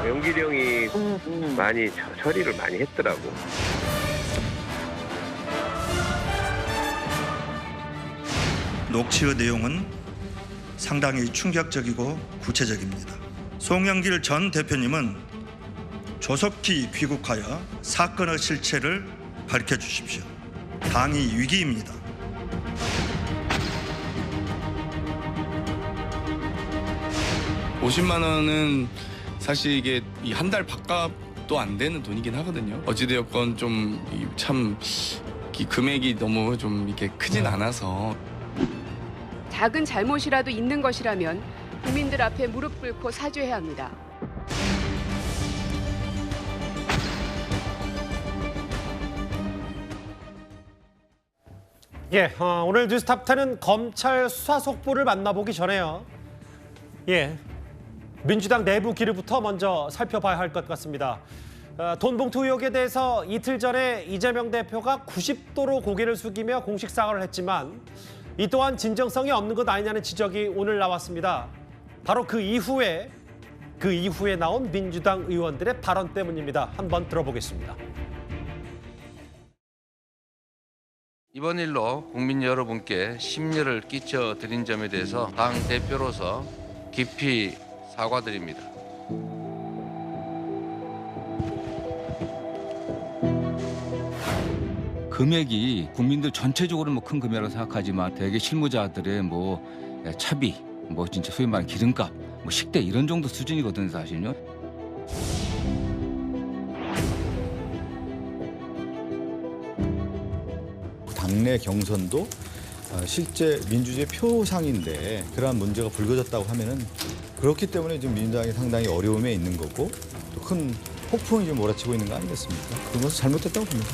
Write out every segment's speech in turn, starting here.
영길이 형이 많이 처리를 많이 했더라고. 녹취의 내용은 상당히 충격적이고 구체적입니다. 송영길 전 대표님은 조속히 귀국하여 사건의 실체를 밝혀주십시오. 당이 위기입니다. $50만 원은 사실 이게 한 달 밥값도 안 되는 돈이긴 하거든요. 어찌되었건 좀 참 금액이 너무 좀 이렇게 크진 않아서. 작은 잘못이라도 있는 것이라면 국민들 앞에 무릎 꿇고 사죄해야 합니다. 예, 오늘 뉴스탑10은 검찰 수사 속보를 만나보기 전에요. 예, 민주당 내부 기류부터 먼저 살펴봐야 할 것 같습니다. 돈봉투 의혹에 대해서 이틀 전에 이재명 대표가 90도로 고개를 숙이며 공식 사과를 했지만 이 또한 진정성이 없는 것 아니냐는 지적이 오늘 나왔습니다. 바로 그 이후에 나온 민주당 의원들의 발언 때문입니다. 한번 들어보겠습니다. 이번 일로 국민 여러분께 심려를 끼쳐드린 점에 대해서 당 대표로서 깊이 사과드립니다. 금액이 국민들 전체적으로 큰 금액이라고 생각하지만 대개 실무자들의 차비, 진짜 소위 말하는 기름값, 식대 이런 정도 수준이거든요, 사실은요. 당내 경선도 실제 민주주의 표상인데 그러한 문제가 불거졌다고 하면은 그렇기 때문에 지금 민주당이 상당히 어려움에 있는 거고 또 큰 폭풍이 좀 몰아치고 있는 거 아니겠습니까? 그런 것은 잘못됐다고 봅니다.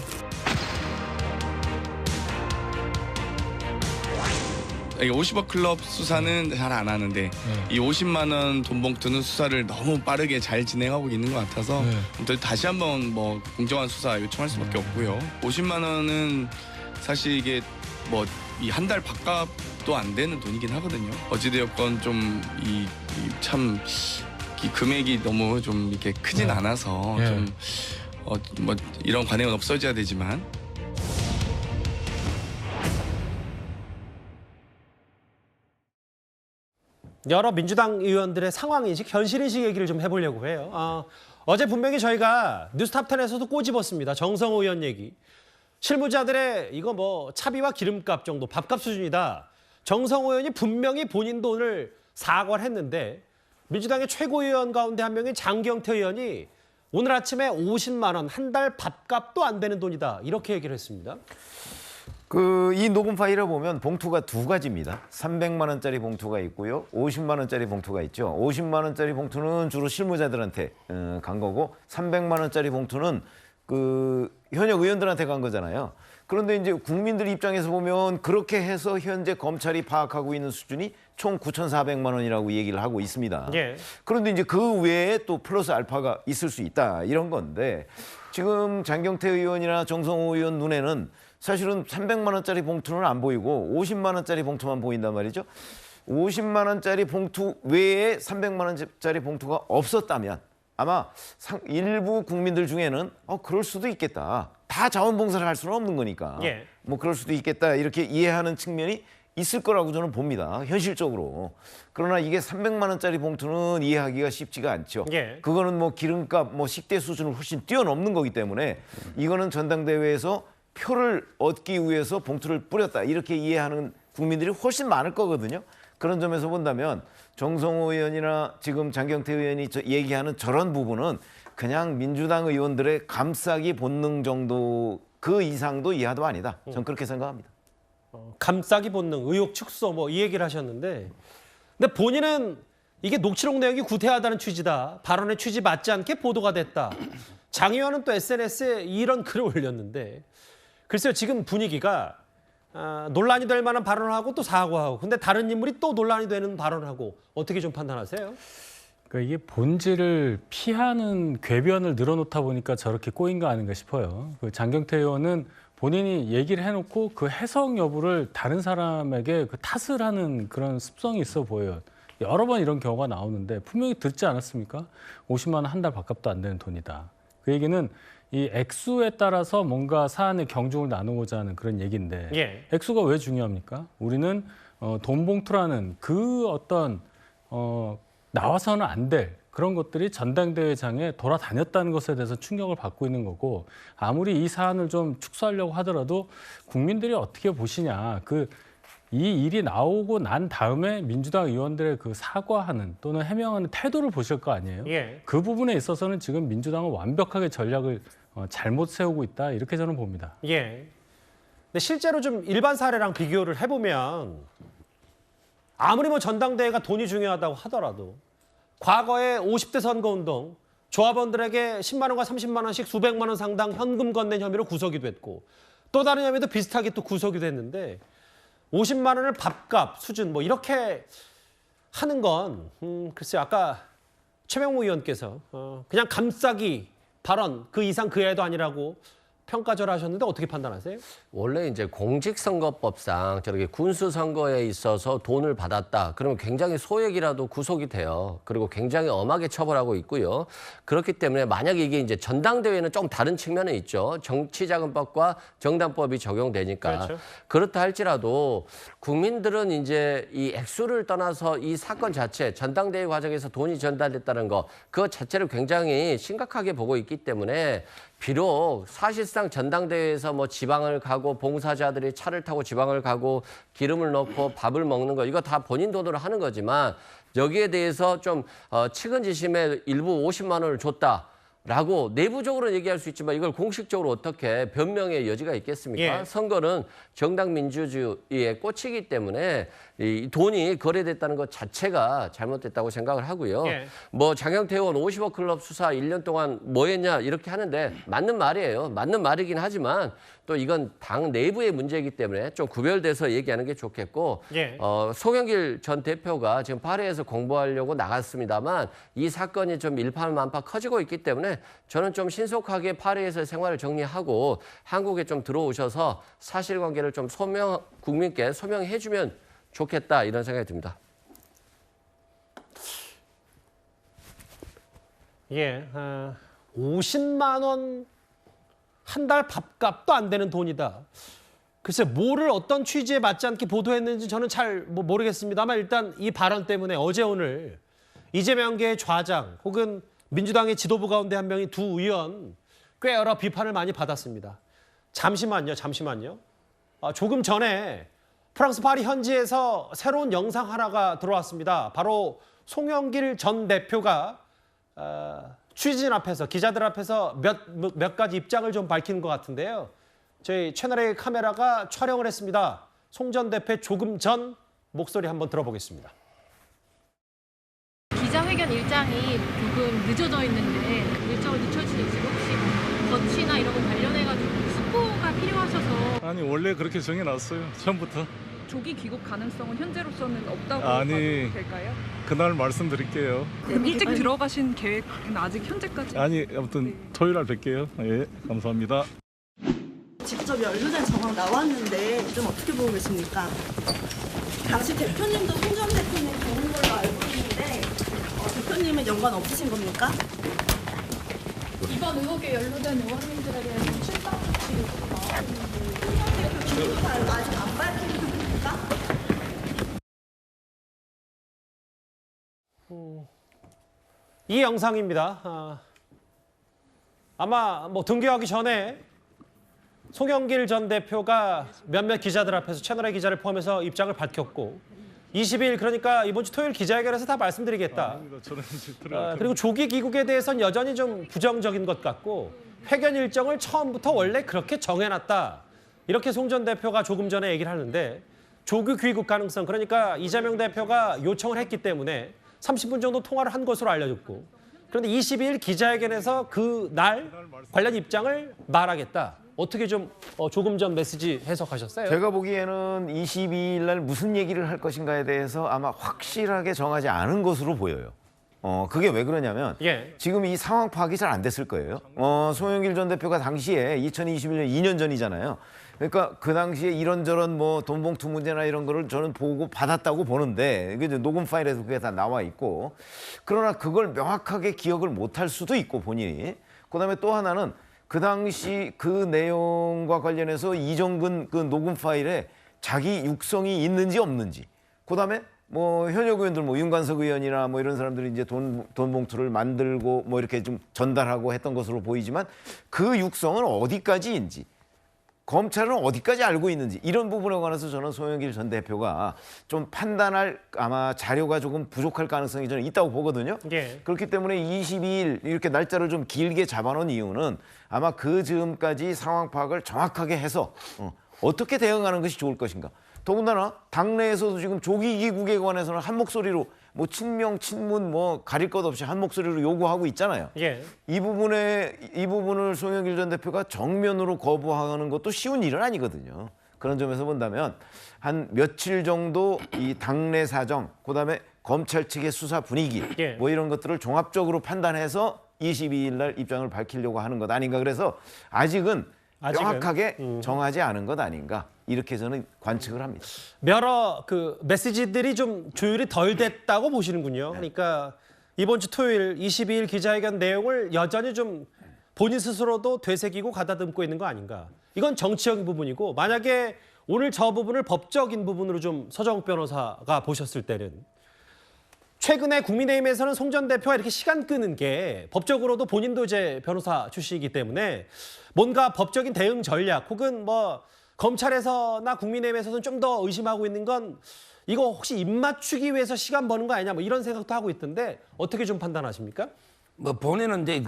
이 50억 클럽 수사는 잘 안 하는데 이 50만 원 돈 봉투는 수사를 너무 빠르게 잘 진행하고 있는 것 같아서 또 다시 한번 공정한 수사 요청할 수밖에 없고요. 50만 원은 사실 이게 이 한 달 밥값도 안 되는 돈이긴 하거든요. 어찌되었건 좀 참 금액이 너무 좀 이렇게 크진 않아서 좀 이런 관행은 없어져야 되지만. 여러 민주당 의원들의 상황인식, 현실인식 얘기를 좀 해보려고 해요. 어제 분명히 저희가 뉴스탑10에서도 꼬집었습니다. 정성호 의원 얘기. 실무자들의 이거 차비와 기름값 정도, 밥값 수준이다. 정성호 의원이 분명히 본인도 오늘 사과를 했는데 민주당의 최고위원 가운데 한 명인 장경태 의원이 오늘 아침에 50만 원, 한 달 밥값도 안 되는 돈이다. 이렇게 얘기를 했습니다. 이 녹음 파일을 보면 봉투가 두 가지입니다. 300만 원짜리 봉투가 있고요. 50만 원짜리 봉투가 있죠. 50만 원짜리 봉투는 주로 실무자들한테 간 거고 300만 원짜리 봉투는 현역 의원들한테 간 거잖아요. 그런데 이제 국민들 입장에서 보면 그렇게 해서 현재 검찰이 파악하고 있는 수준이 총 9,400만 원이라고 얘기를 하고 있습니다. 예. 그런데 이제 그 외에 또 플러스 알파가 있을 수 있다 이런 건데 지금 장경태 의원이나 정성호 의원 눈에는 사실은 300만 원짜리 봉투는 안 보이고 50만 원짜리 봉투만 보인단 말이죠. 50만 원짜리 봉투 외에 300만 원짜리 봉투가 없었다면 아마 일부 국민들 중에는 그럴 수도 있겠다. 다 자원봉사를 할 수는 없는 거니까. 예. 그럴 수도 있겠다. 이렇게 이해하는 측면이 있을 거라고 저는 봅니다. 현실적으로. 그러나 이게 300만 원짜리 봉투는 이해하기가 쉽지가 않죠. 예. 그거는 기름값, 식대 수준을 훨씬 뛰어넘는 거기 때문에 이거는 전당대회에서 표를 얻기 위해서 봉투를 뿌렸다. 이렇게 이해하는 국민들이 훨씬 많을 거거든요. 그런 점에서 본다면 정성호 의원이나 지금 장경태 의원이 얘기하는 저런 부분은 그냥 민주당 의원들의 감싸기 본능 정도 그 이상도 이하도 아니다. 전 그렇게 생각합니다. 감싸기 본능, 의혹 축소 이 얘기를 하셨는데 근데 본인은 이게 녹취록 내용이 구태하다는 취지다. 발언의 취지 맞지 않게 보도가 됐다. 장 의원은 또 SNS에 이런 글을 올렸는데 글쎄요. 지금 분위기가 논란이 될 만한 발언을 하고 또 사과하고 근데 다른 인물이 또 논란이 되는 발언을 하고 어떻게 좀 판단하세요? 이게 본질을 피하는 궤변을 늘어놓다 보니까 저렇게 꼬인 거 아닌가 싶어요. 장경태 의원은 본인이 얘기를 해놓고 그 해석 여부를 다른 사람에게 탓을 하는 그런 습성이 있어 보여요. 여러 번 이런 경우가 나오는데 분명히 듣지 않았습니까? 50만 원 한 달 밥값도 안 되는 돈이다. 그 얘기는 이 액수에 따라서 뭔가 사안의 경중을 나누고자 하는 그런 얘기인데 예. 액수가 왜 중요합니까? 우리는 돈 봉투라는 그 어떤 나와서는 안 될 그런 것들이 전당대회장에 돌아다녔다는 것에 대해서 충격을 받고 있는 거고 아무리 이 사안을 좀 축소하려고 하더라도 국민들이 어떻게 보시냐. 이 일이 나오고 난 다음에 민주당 의원들의 그 사과하는 또는 해명하는 태도를 보실 거 아니에요? 예. 그 부분에 있어서는 지금 민주당은 완벽하게 전략을 잘못 세우고 있다 이렇게 저는 봅니다. 예. 근데 실제로 좀 일반 사례랑 비교를 해보면 아무리 뭐 전당대회가 돈이 중요하다고 하더라도 과거에 50대 선거운동 조합원들에게 10만 원과 30만 원씩 수백만 원 상당 현금 건넨 혐의로 구속이 됐고 또 다른 혐의도 비슷하게 또 구속이 됐는데 50만 원을 밥값 수준 뭐 이렇게 하는 건 글쎄요. 아까 최명무 의원께서 그냥 감싸기 발언 그 이상 그 애도 아니라고 평가절하셨는데 어떻게 판단하세요? 원래 이제 공직선거법상 저렇게 군수선거에 있어서 돈을 받았다. 그러면 굉장히 소액이라도 구속이 돼요. 그리고 굉장히 엄하게 처벌하고 있고요. 그렇기 때문에 만약에 이게 이제 전당대회는 좀 다른 측면은 있죠. 정치자금법과 정당법이 적용되니까. 그렇죠. 그렇다 할지라도 국민들은 이제 이 액수를 떠나서 이 사건 자체, 전당대회 과정에서 돈이 전달됐다는 거, 그거 자체를 굉장히 심각하게 보고 있기 때문에 비록 사실상 전당대회에서 뭐 지방을 가고 봉사자들이 차를 타고 지방을 가고 기름을 넣고 밥을 먹는 거 이거 다 본인 돈으로 하는 거지만 여기에 대해서 좀 측은지심에 일부 50만 원을 줬다라고 내부적으로는 얘기할 수 있지만 이걸 공식적으로 어떻게 변명의 여지가 있겠습니까? 예. 선거는 정당 민주주의의 꽃이기 때문에 이 돈이 거래됐다는 것 자체가 잘못됐다고 생각을 하고요. 예. 뭐 장경태 의원 50억 클럽 수사 1년 동안 뭐 했냐 이렇게 하는데 맞는 말이에요. 맞는 말이긴 하지만 또 이건 당 내부의 문제이기 때문에 좀 구별돼서 얘기하는 게 좋겠고 예. 송영길 전 대표가 지금 파리에서 공부하려고 나갔습니다만 이 사건이 좀 일파만파 커지고 있기 때문에 저는 좀 신속하게 파리에서 생활을 정리하고 한국에 좀 들어오셔서 사실관계를 좀 국민께 소명해주면 좋겠다 이런 생각이 듭니다. 예, 50만 원 한 달 밥값도 안 되는 돈이다. 글쎄 뭐를 어떤 취지에 맞지 않게 보도했는지 저는 잘 모르겠습니다만 일단 이 발언 때문에 어제 오늘 이재명계의 좌장 혹은 민주당의 지도부 가운데 한 명이 두 의원 꽤 여러 비판을 많이 받았습니다. 잠시만요. 조금 전에 프랑스 파리 현지에서 새로운 영상 하나가 들어왔습니다. 바로 송영길 전 대표가 취재진 앞에서 기자들 앞에서 몇 가지 입장을 좀 밝힌 것 같은데요. 저희 채널A 카메라가 촬영을 했습니다. 송 전 대표 조금 전 목소리 한번 들어보겠습니다. 기자회견 일정이 조금 늦어져 있는데 일정을 늦출 수 있으면 혹시 뭐 거치나 이런 거 관련해가지고 스포가 필요하셔서 아니 원래 그렇게 정해놨어요. 처음부터. 조기 귀국 가능성은 현재로서는 없다고 아니, 봐도 될까요? 그날 말씀드릴게요. 그럼 일찍 들어가신 계획은 아직 현재까지? 아니 아무튼 토요일 날 뵐게요. 예, 감사합니다. 직접 연루된 정황 나왔는데 좀 어떻게 보고 계십니까? 당시 대표님도 송 전 대표님 보는 걸로 알고 있는데 대표님은 연관 없으신 겁니까? 이번 의혹에 연루된 의원님들에 대해서 출당 조치 요구가 나왔는데 송 전 대표 기록 아직 안 밝힌 겁니까? 이 영상입니다. 아마 뭐 등교하기 전에 송영길 전 대표가 몇몇 기자들 앞에서 채널A 기자를 포함해서 입장을 밝혔고 20일 그러니까 이번 주 토요일 기자회견에서 다 말씀드리겠다. 그리고 조기 귀국에 대해서는 여전히 좀 부정적인 것 같고 회견 일정을 처음부터 원래 그렇게 정해놨다. 이렇게 송 전 대표가 조금 전에 얘기를 하는데 조기 귀국 가능성 그러니까 이재명 대표가 요청을 했기 때문에 30분 정도 통화를 한 것으로 알려졌고 그런데 22일 기자회견에서 그 날 관련 입장을 말하겠다. 어떻게 좀 조금 전 메시지 해석하셨어요? 제가 보기에는 22일 날 무슨 얘기를 할 것인가에 대해서 아마 확실하게 정하지 않은 것으로 보여요. 그게 왜 그러냐면 예. 지금 이 상황 파악이 잘 안 됐을 거예요. 송영길 전 대표가 당시에 2021년 2년 전이잖아요. 그러니까 그 당시에 이런저런 뭐 돈봉투 문제나 이런 거를 저는 보고 받았다고 보는데 이게 이제 녹음 파일에서 그게 다 나와 있고 그러나 그걸 명확하게 기억을 못할 수도 있고 본인이 그다음에 또 하나는 그 당시 그 내용과 관련해서 이정근 그 녹음 파일에 자기 육성이 있는지 없는지 그다음에 뭐 현역 의원들 뭐 윤관석 의원이나 뭐 이런 사람들이 이제 돈 봉투를 만들고 뭐 이렇게 좀 전달하고 했던 것으로 보이지만 그 육성은 어디까지인지 검찰은 어디까지 알고 있는지 이런 부분에 관해서 저는 송영길 전 대표가 좀 판단할 아마 자료가 조금 부족할 가능성이 저는 있다고 보거든요. 예. 그렇기 때문에 22일 이렇게 날짜를 좀 길게 잡아놓은 이유는 아마 그 즈음까지 상황 파악을 정확하게 해서 어떻게 대응하는 것이 좋을 것인가. 더군다나 당내에서도 지금 조기기국에 관해서는 한 목소리로 뭐 친명, 친문 뭐 가릴 것 없이 한 목소리로 요구하고 있잖아요. 예. 이 부분을 송영길 전 대표가 정면으로 거부하는 것도 쉬운 일은 아니거든요. 그런 점에서 본다면 한 며칠 정도 이 당내 사정, 그다음에 검찰 측의 수사 분위기 예. 뭐 이런 것들을 종합적으로 판단해서 22일 날 입장을 밝히려고 하는 것 아닌가. 그래서 아직은 명확하게 정하지 않은 것 아닌가. 이렇게 저는 관측을 합니다. 여러 그 메시지들이 좀 조율이 덜 됐다고 보시는군요. 그러니까 이번 주 토요일 22일 기자회견 내용을 여전히 좀 본인 스스로도 되새기고 가다듬고 있는 거 아닌가. 이건 정치적인 부분이고 만약에 오늘 저 부분을 법적인 부분으로 좀 서정욱 변호사가 보셨을 때는 최근에 국민의힘에서는 송 전 대표가 이렇게 시간 끄는 게 법적으로도 본인도 이제 변호사 출신이기 때문에 뭔가 법적인 대응 전략 혹은 뭐 검찰에서나 국민의힘에서는 좀 더 의심하고 있는 건 이거 혹시 입 맞추기 위해서 시간 버는 거 아니냐 뭐 이런 생각도 하고 있던데 어떻게 좀 판단하십니까? 뭐 본인은 이제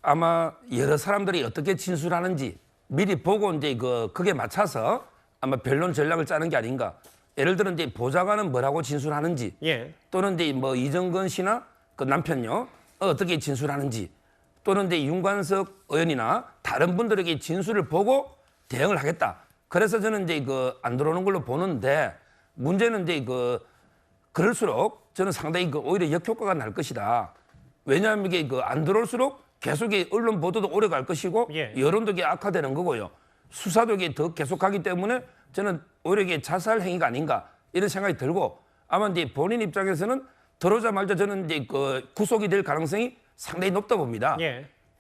아마 여러 사람들이 어떻게 진술하는지 미리 보고 이제 그게 맞춰서 아마 변론 전략을 짜는 게 아닌가. 예를 들어 이제 보좌관은 뭐라고 진술하는지 또는 이제 뭐 이정근 씨나 그 남편요 어떻게 진술하는지 또는 이제 윤관석 의원이나 다른 분들에게 진술을 보고 대응을 하겠다. 그래서 저는 이제 안 들어오는 걸로 보는데 문제는 이제 그럴수록 저는 상당히 오히려 역효과가 날 것이다. 왜냐하면 이게 안 들어올수록 계속 언론 보도도 오래 갈 것이고 여론도 악화되는 거고요. 수사도 더 계속하기 때문에 저는 오히려 이게 자살 행위가 아닌가 이런 생각이 들고 아마 이제 본인 입장에서는 들어오자마자 저는 이제 구속이 될 가능성이 상당히 높다 봅니다.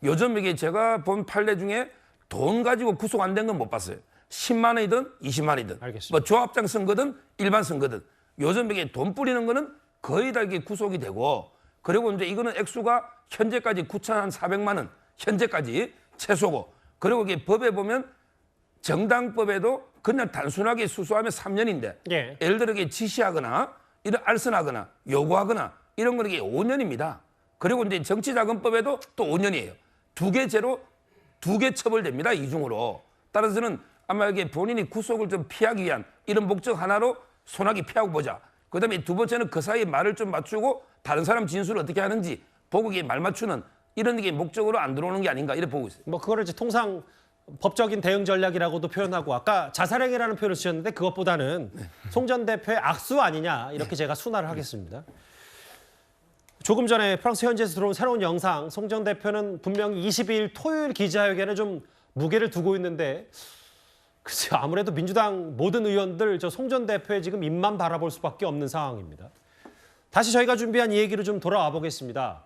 요즘 이게 제가 본 판례 중에 돈 가지고 구속 안 된 건 못 봤어요. 10만 원이든 20만 원이든 뭐 조합장 선거든 일반 선거든 요즘 이게 돈 뿌리는 거는 거의 다 이게 구속이 되고 그리고 이제 이거는 액수가 현재까지 9,400만 원 현재까지 최소고 그리고 이게 법에 보면 정당법에도 그냥 단순하게 수수하면 3년인데 예를 들어 이게 지시하거나 이런 알선하거나 요구하거나 이런 거는 이게 5년입니다. 그리고 이제 정치자금법에도 또 5년이에요. 두 개 죄로 2개 처벌됩니다. 이중으로. 따라서는 아마 이게 본인이 구속을 좀 피하기 위한 이런 목적 하나로 소나기 피하고 보자. 그다음에 두 번째는 그 사이에 말을 좀 맞추고 다른 사람 진술을 어떻게 하는지 보고 이게 말 맞추는 이런 게 목적으로 안 들어오는 게 아닌가 이렇게 보고 있어요. 뭐 그거를 이제 통상 법적인 대응 전략이라고도 표현하고 아까 자살행위라는 표현을 쓰셨는데 그것보다는 송 전 대표의 악수 아니냐 이렇게 제가 순화를 하겠습니다. 조금 전에 프랑스 현지에서 들어온 새로운 영상, 송 전 대표는 분명히 22일 토요일 기자회견에 좀 무게를 두고 있는데 글쎄요, 아무래도 민주당 모든 의원들 저 송 전 대표의 지금 입만 바라볼 수밖에 없는 상황입니다. 다시 저희가 준비한 이 얘기로 좀 돌아와 보겠습니다.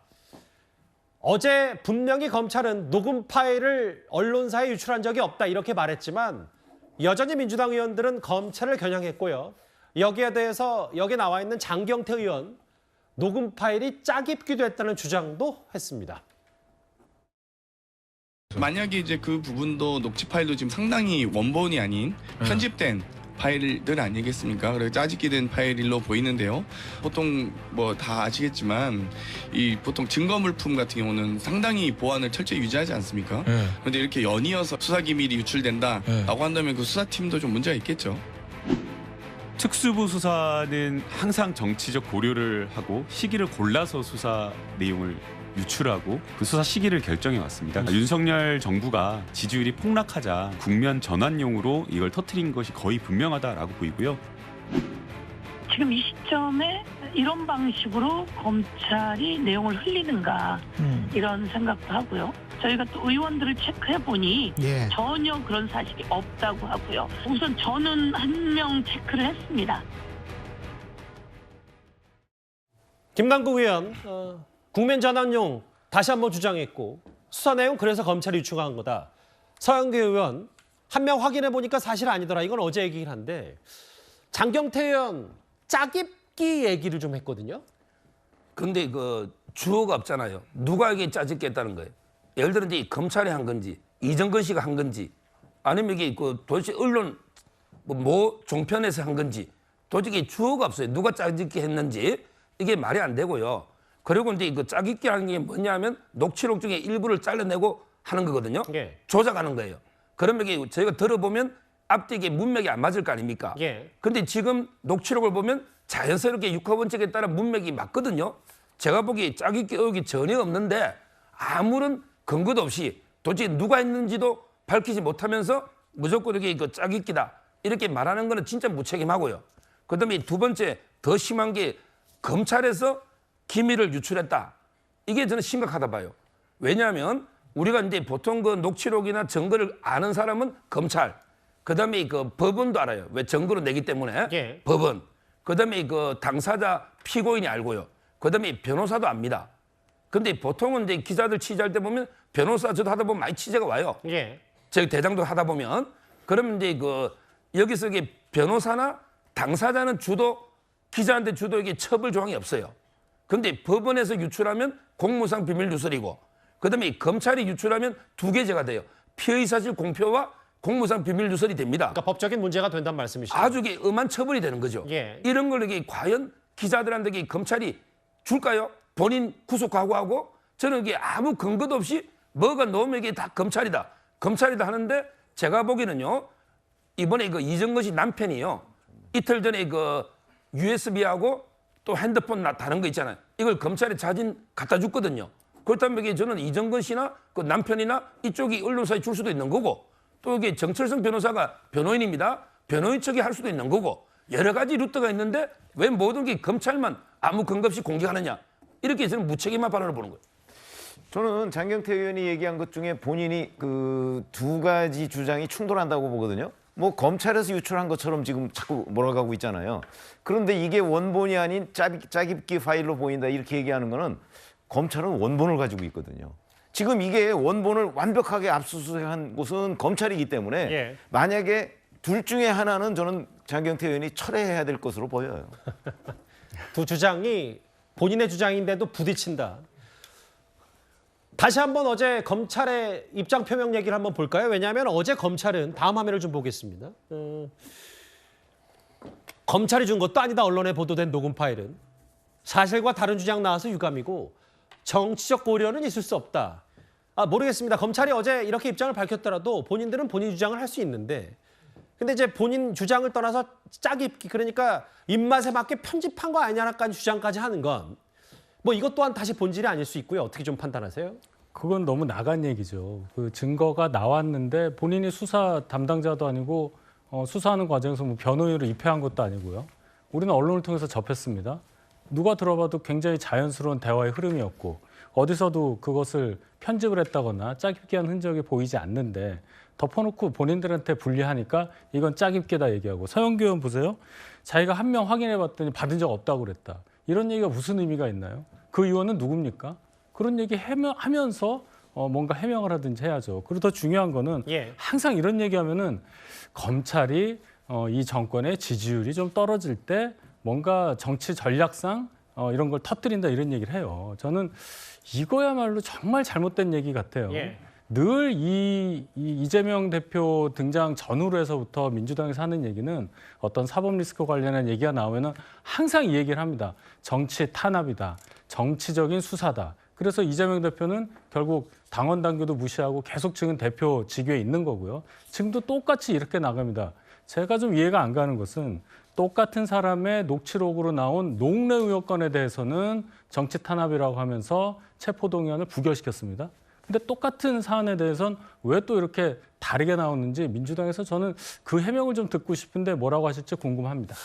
어제 분명히 검찰은 녹음 파일을 언론사에 유출한 적이 없다 이렇게 말했지만 여전히 민주당 의원들은 검찰을 겨냥했고요. 여기에 대해서 여기에 나와 있는 장경태 의원 녹음 파일이 짜깁기도 했다는 주장도 했습니다. 만약에 이제 그 부분도 녹취 파일도 지금 상당히 원본이 아닌 편집된 파일들 아니겠습니까? 그래서 짜집기 된 파일로 보이는데요. 보통 뭐 다 아시겠지만 이 보통 증거 물품 같은 경우는 상당히 보안을 철저히 유지하지 않습니까? 그런데 이렇게 연이어서 수사 기밀이 유출된다라고 한다면 그 수사팀도 좀 문제가 있겠죠. 특수부 수사는 항상 정치적 고려를 하고 시기를 골라서 수사 내용을 유출하고 그 수사 시기를 결정해 왔습니다. 윤석열 정부가 지지율이 폭락하자 국면 전환용으로 이걸 터뜨린 것이 거의 분명하다라고 보이고요. 지금 이 시점에 이런 방식으로 검찰이 내용을 흘리는가 이런 생각도 하고요. 저희가 또 의원들을 체크해 보니 예. 전혀 그런 사실이 없다고 하고요. 우선 저는 한 명 체크를 했습니다. 김남국 의원, 국면전환용 다시 한번 주장했고 수사 내용 그래서 검찰이 유출한 거다. 서영교 의원, 한 명 확인해 보니까 사실 아니더라. 이건 어제 얘기긴 한데 장경태 의원 짜깁기 얘기를 좀 했거든요. 근데 그 주어가 없잖아요. 누가 이게 짜집기 했다는 거예요. 예를 들어 이제 검찰이 한 건지 이정근 씨가 한 건지 아니면 이게 그 도대체 언론 뭐 종편에서 한 건지 도저히 주어가 없어요. 누가 짜깁기 했는지 이게 말이 안 되고요. 그리고 이제 그 짜깁기 하는 게 뭐냐면 녹취록 중에 일부를 잘라내고 하는 거거든요. 예. 조작하는 거예요. 그러면 이게 저희가 들어보면 앞뒤 이게 문맥이 안 맞을 거 아닙니까? 예. 근데 지금 녹취록을 보면 자연스럽게 육하원칙에 따라 문맥이 맞거든요. 제가 보기에 짜깁기 의혹이 전혀 없는데 아무런 근거도 없이 도대체 누가 했는지도 밝히지 못하면서 무조건 이렇게 그 짜깁기다 이렇게 말하는 거는 진짜 무책임하고요. 그다음에 두 번째 더 심한 게 검찰에서 기밀을 유출했다. 이게 저는 심각하다 봐요. 왜냐하면 우리가 이제 보통 그 녹취록이나 증거를 아는 사람은 검찰, 그다음에 그 법원도 알아요. 왜 증거로 내기 때문에 예. 법원, 그다음에 그 당사자 피고인이 알고요. 그다음에 변호사도 압니다. 근데 보통은 이제 기자들 취재할 때 보면 변호사 저도 하다 보면 많이 취재가 와요. 예. 저희 대장도 하다 보면 그러면 이제 그 여기서 이게 변호사나 당사자는 주도 기자한테 주도 이게 처벌 조항이 없어요. 근데 법원에서 유출하면 공무상 비밀 누설이고 그다음에 검찰이 유출하면 두 개제가 돼요. 피의 사실 공표와 공무상 비밀 누설이 됩니다. 그러니까 법적인 문제가 된다는 말씀이시죠? 아주 이게 엄한 처벌이 되는 거죠. 예. 이런 걸 이게 과연 기자들한테 이게 검찰이 줄까요? 본인 구속 각오하고 저는 이게 아무 근거도 없이 뭐가 나오면 이게 다 검찰이다. 검찰이다 하는데 제가 보기에는요. 이번에 그 이정근 씨 남편이요. 이틀 전에 그 USB하고 또 핸드폰 다른 거 있잖아요. 이걸 검찰에 자진 갖다 줬거든요. 그렇다면 이게 저는 이정근 씨나 그 남편이나 이쪽이 언론사에 줄 수도 있는 거고 또 이게 정철성 변호사가 변호인입니다. 변호인 측이 할 수도 있는 거고 여러 가지 루트가 있는데 왜 모든 게 검찰만 아무 근거 없이 공개하느냐. 이렇게 저는 무책임한 발언을 보는 거예요. 저는 장경태 의원이 얘기한 것 중에 본인이 그 두 가지 주장이 충돌한다고 보거든요. 뭐 검찰에서 유출한 것처럼 지금 자꾸 몰아가고 있잖아요. 그런데 이게 원본이 아닌 짜깁기 파일로 보인다 이렇게 얘기하는 거는 검찰은 원본을 가지고 있거든요. 지금 이게 원본을 완벽하게 압수수색한 곳은 검찰이기 때문에 예. 만약에 둘 중에 하나는 저는 장경태 의원이 철회해야 될 것으로 보여요. 두 주장이 본인의 주장인데도 부딪힌다. 다시 한번 어제 검찰의 입장 표명 얘기를 한번 볼까요? 왜냐하면 어제 검찰은 다음 화면을 좀 보겠습니다. 검찰이 준 것도 아니다. 언론에 보도된 녹음 파일은. 사실과 다른 주장 나와서 유감이고 정치적 고려는 있을 수 없다. 모르겠습니다. 검찰이 어제 이렇게 입장을 밝혔더라도 본인들은 본인 주장을 할 수 있는데 근데 이제 본인 주장을 떠나서 짜깁기 그러니까 입맛에 맞게 편집한 거 아니냐라는 주장까지 하는 건 뭐 이것 또한 다시 본질이 아닐 수 있고요. 어떻게 좀 판단하세요? 그건 너무 나간 얘기죠. 그 증거가 나왔는데 본인이 수사 담당자도 아니고 수사하는 과정에서 뭐 변호인으로 입회한 것도 아니고요. 우리는 언론을 통해서 접했습니다. 누가 들어봐도 굉장히 자연스러운 대화의 흐름이었고 어디서도 그것을 편집을 했다거나 짜깁기한 흔적이 보이지 않는데 덮어놓고 본인들한테 불리하니까 이건 짜깁기다 얘기하고 서영교 의원 보세요. 자기가 한 명 확인해봤더니 받은 적 없다고 그랬다. 이런 얘기가 무슨 의미가 있나요? 그 의원은 누굽니까? 그런 얘기 하면서 뭔가 해명을 하든지 해야죠. 그리고 더 중요한 거는 항상 이런 얘기하면은 검찰이 이 정권의 지지율이 좀 떨어질 때 뭔가 정치 전략상 이런 걸 터뜨린다 이런 얘기를 해요. 저는 이거야말로 정말 잘못된 얘기 같아요. 늘 이재명 대표 등장 전후로 해서부터 민주당에서 하는 얘기는 어떤 사법 리스크 관련한 얘기가 나오면은 항상 이 얘기를 합니다. 정치 탄압이다. 정치적인 수사다. 그래서 이재명 대표는 결국 당원 당규도 무시하고 계속 지금 대표 직위에 있는 거고요. 지금도 똑같이 이렇게 나갑니다. 제가 좀 이해가 안 가는 것은 똑같은 사람의 녹취록으로 나온 농래 의혹 건에 대해서는 정치 탄압이라고 하면서 체포동의안을 부결시켰습니다. 근데 똑같은 사안에 대해서는 왜 또 이렇게 다르게 나오는지 민주당에서 저는 그 해명을 좀 듣고 싶은데 뭐라고 하실지 궁금합니다.